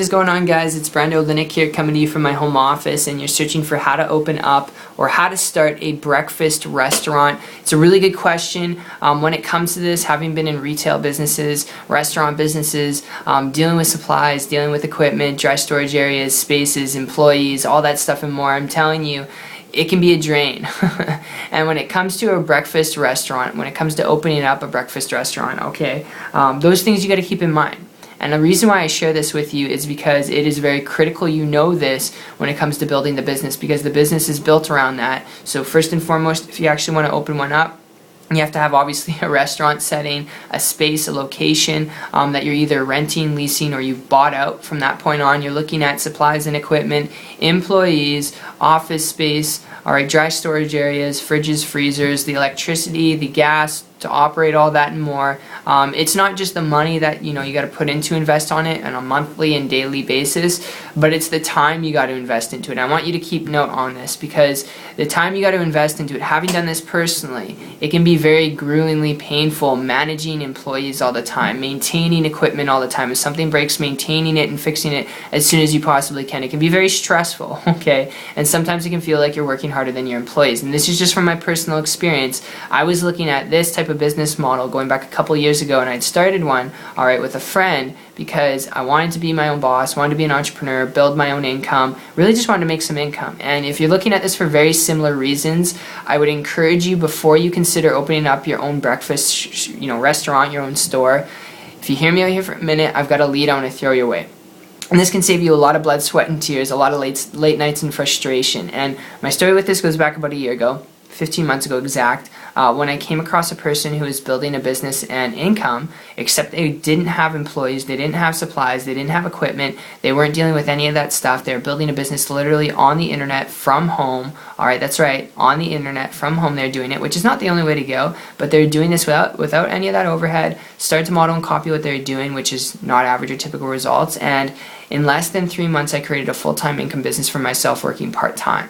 What is going on, guys? It's Brando Linick here, coming to you from my home office, and you're searching for how to open up or how to start a breakfast restaurant. It's a really good question. When it comes to this, having been in retail businesses, restaurant businesses, dealing with supplies, dealing with equipment, dry storage areas, spaces, employees, all that stuff and more, I'm telling you, it can be a drain. And when it comes to a breakfast restaurant, when it comes to opening up a breakfast restaurant, okay, those things you got to keep in mind. And the reason why I share this with you is because it is very critical you know this when it comes to building the business, because the business is built around that. So first and foremost, if you actually want to open one up, you have to have obviously a restaurant setting, a space, a location that you're either renting, leasing, or you've bought out. From that point on, you're looking at supplies and equipment, employees, office space, dry storage areas, fridges, freezers, the electricity, the gas, to operate all that and more. It's not just the money that you got to put into invest on it on a monthly and daily basis, but it's the time you got to invest into it. I want you to keep note on this, because the time you got to invest into it, having done this personally, it can be very gruelingly painful managing employees all the time, maintaining equipment all the time. If something breaks, maintaining it and fixing it as soon as you possibly can. It can be very stressful, okay? And sometimes it can feel like you're working harder than your employees. And this is just from my personal experience. I was looking at this type of business model going back a couple years ago, and I'd started one with a friend because I wanted to be my own boss, wanted to be an entrepreneur, build my own income, really just wanted to make some income. And if you're looking at this for very similar reasons, I would encourage you, before you consider opening up your own breakfast restaurant, your own store, if you hear me out here for a minute, I've got a lead I want to throw your way. And this can save you a lot of blood, sweat, and tears, a lot of late nights and frustration. And my story with this goes back about a year ago, 15 months ago exact, when I came across a person who was building a business and income, except they didn't have employees, they didn't have supplies, they didn't have equipment, they weren't dealing with any of that stuff. They were building a business literally on the internet from home. Alright, that's right, on the internet from home they're doing it, which is not the only way to go, but they're doing this without any of that overhead. Start to model and copy what they're doing, which is not average or typical results, and in less than 3 months I created a full-time income business for myself, working part-time.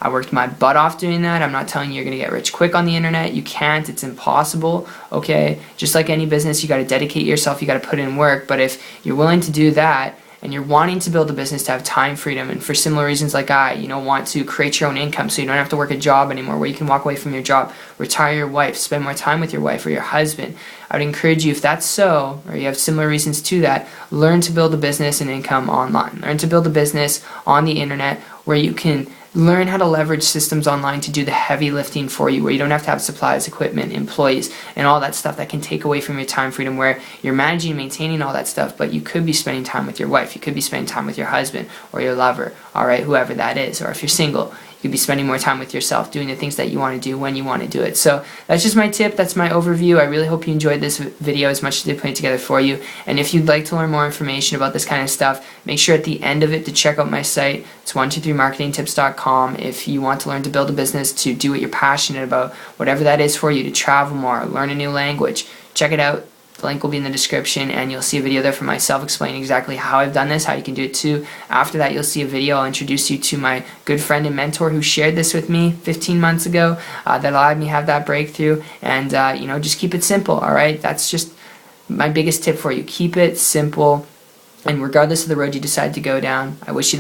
I worked my butt off doing that. I'm not telling you you're going to get rich quick on the internet. You can't. It's impossible, okay? Just like any business, you got to dedicate yourself. You got to put in work. But if you're willing to do that and you're wanting to build a business to have time freedom, and for similar reasons like I, want to create your own income so you don't have to work a job anymore, where you can walk away from your job, retire your wife, spend more time with your wife or your husband, I would encourage you, if that's so, or you have similar reasons to that, learn to build a business and income online. Learn to build a business on the internet where you can learn how to leverage systems online to do the heavy lifting for you, where you don't have to have supplies, equipment, employees, and all that stuff that can take away from your time freedom, where you're managing and maintaining all that stuff, but you could be spending time with your wife, you could be spending time with your husband or your lover, whoever that is, or if you're single, you could be spending more time with yourself, doing the things that you want to do when you want to do it. So that's just my tip, that's my overview. I really hope you enjoyed this video as much as they put it together for you. And if you'd like to learn more information about this kind of stuff, make sure at the end of it to check out my site. It's 123marketingtips.com. If you want to learn to build a business, to do what you're passionate about, whatever that is for you, to travel more, learn a new language, check it out. The link will be in the description, and you'll see a video there for myself explaining exactly how I've done this, how you can do it too. After that, you'll see a video. I'll introduce you to my good friend and mentor who shared this with me 15 months ago, that allowed me to have that breakthrough. And just keep it simple, alright? That's just my biggest tip for you. Keep it simple, and regardless of the road you decide to go down, I wish you